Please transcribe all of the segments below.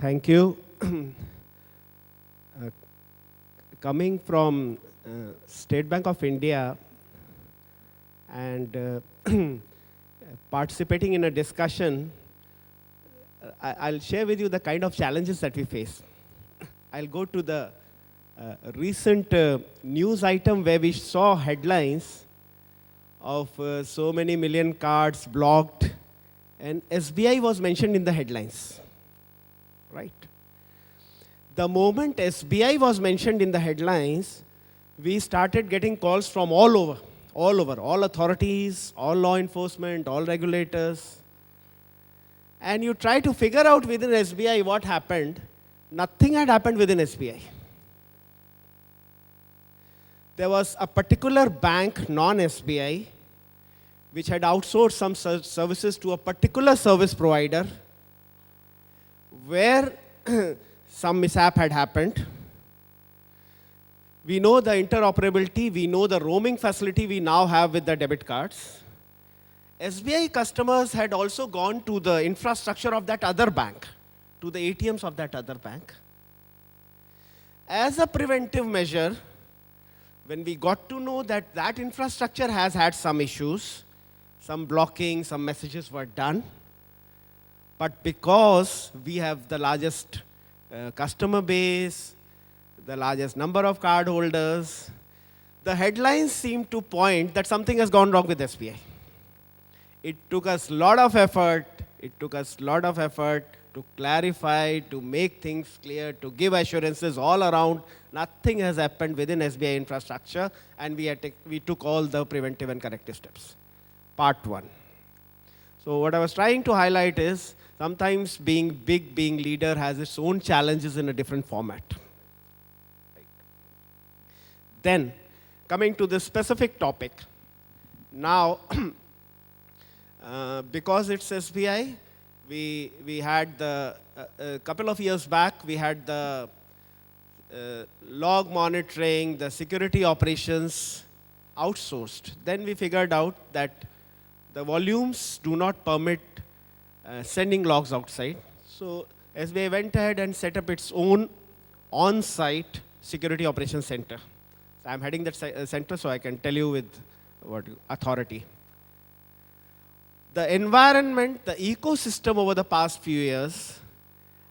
Thank you. Coming from State Bank of India and participating in a discussion, I'll share with you the kind of challenges that we face. I'll go to the recent news item where we saw headlines of so many million cards blocked, and SBI was mentioned in the headlines, right? The moment SBI was mentioned in the headlines, we started getting calls from all over, all authorities, all law enforcement, all regulators. And you try to figure out within SBI what happened. Nothing had happened within SBI. There was a particular bank, non-SBI, which had outsourced some services to a particular service provider where some mishap had happened. We know the interoperability, we know the roaming facility we now have with the debit cards. SBI customers had also gone to the infrastructure of that other bank, to the ATMs of that other bank. As a preventive measure, when we got to know that that infrastructure has had some issues, some blocking, some messages were done, but because we have the largest customer base, the largest number of cardholders, the headlines seem to point that something has gone wrong with SBI. It took us a lot of effort. It took us a lot of effort to clarify, to make things clear, to give assurances all around. Nothing has happened within SBI infrastructure, and we took all the preventive and corrective steps. Part one. So what I was trying to highlight is sometimes being big, being leader has its own challenges in a different format. Right. Then, coming to this specific topic, now, because it's SBI, we had a couple of years back, we had the log monitoring, the security operations outsourced. Then we figured out that the volumes do not permit sending logs outside. So SBI went ahead and set up its own on-site security operations center. So I'm heading that center so I can tell you with what authority. The environment, the ecosystem over the past few years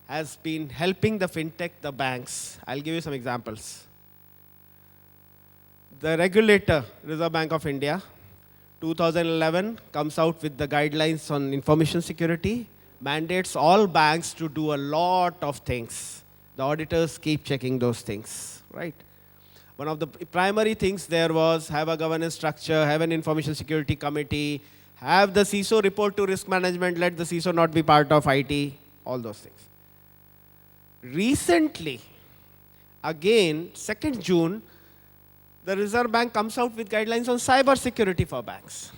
has been helping the fintech, the banks. I'll give you some examples. The regulator, Reserve Bank of India, 2011 comes out with the guidelines on information security, mandates all banks to do a lot of things. The auditors keep checking those things, right? One of the primary things there was have a governance structure, have an information security committee, have the CISO report to risk management, let the CISO not be part of IT, all those things. Recently, again, 2nd June, the Reserve Bank comes out with guidelines on cyber security for banks.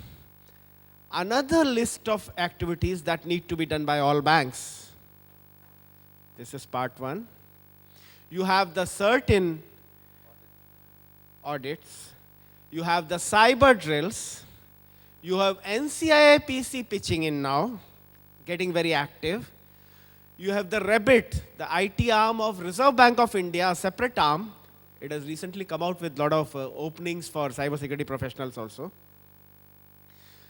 Another list of activities that need to be done by all banks. This is part one. You have the certain audits. You have the cyber drills. You have NCII PC pitching in now, getting very active. You have the REBIT, the IT arm of Reserve Bank of India, a separate arm. It has recently come out with a lot of openings for cybersecurity professionals also.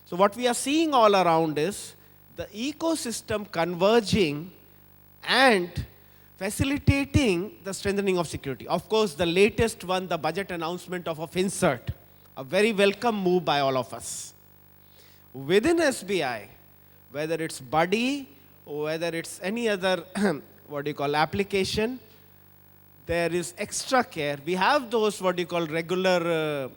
So what we are seeing all around is the ecosystem converging and facilitating the strengthening of security. Of course, the latest one, the budget announcement of a FinCert, a very welcome move by all of us. Within SBI, whether it's Buddy or whether it's any other application, there is extra care. We have those regular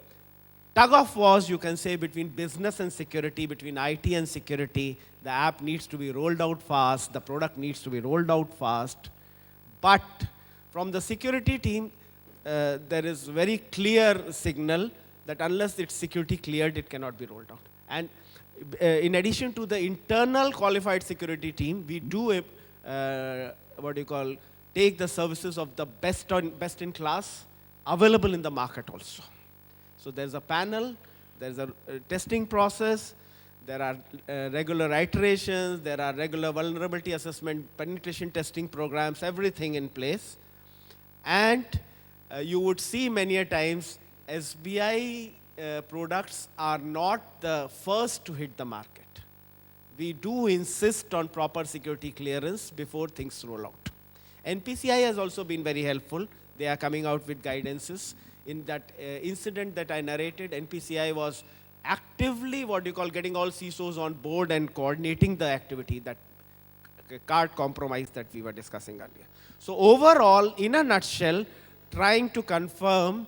tug of wars, you can say, between business and security, between IT and security. The app needs to be rolled out fast, the product needs to be rolled out fast. But from the security team, there is very clear signal that unless it's security cleared, it cannot be rolled out. And in addition to the internal qualified security team, we do take the services of the best in class available in the market also. So there's a panel, there's a testing process, There are regular iterations, there are regular vulnerability assessment, penetration testing programs, everything in place. And you would see many a times SBI products are not the first to hit the market. We do insist on proper security clearance before things roll out. NPCI has also been very helpful. They are coming out with guidances. In that incident that I narrated, NPCI was actively, what you call, getting all CISOs on board and coordinating the activity, that card compromise that we were discussing earlier. So overall, in a nutshell, trying to confirm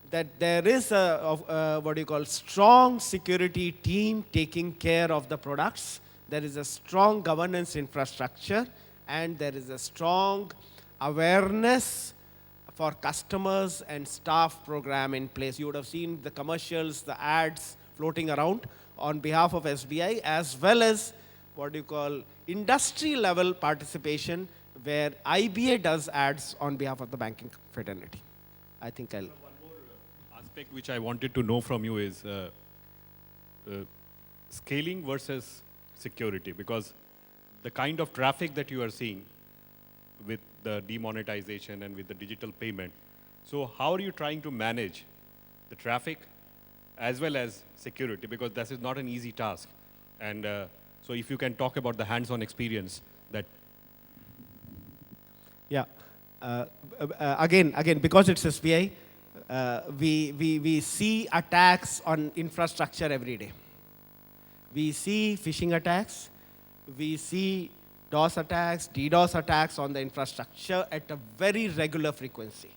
that there is a what you call, strong security team taking care of the products. There is a strong governance infrastructure, and there is a strong awareness for customers and staff program in place. You would have seen the commercials, the ads floating around on behalf of SBI, as well as what you call industry level participation, where IBA does ads on behalf of the banking fraternity. I think I'll. One more aspect which I wanted to know from you is scaling versus security, because the kind of traffic that you are seeing with the demonetization and with the digital payment, so how are you trying to manage the traffic as well as security, because this is not an easy task. And so if you can talk about the hands-on experience that. Yeah. Again, because it's SBI, we see attacks on infrastructure every day. We see phishing attacks. We see DOS attacks, DDoS attacks on the infrastructure at a very regular frequency.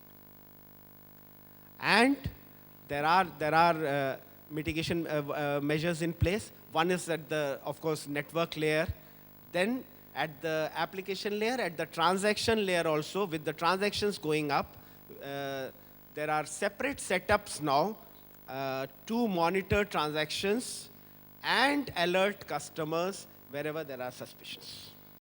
And there are mitigation measures in place. One is at the, of course, network layer. Then at the application layer, at the transaction layer also, with the transactions going up, there are separate setups now to monitor transactions and alert customers wherever there are suspicions.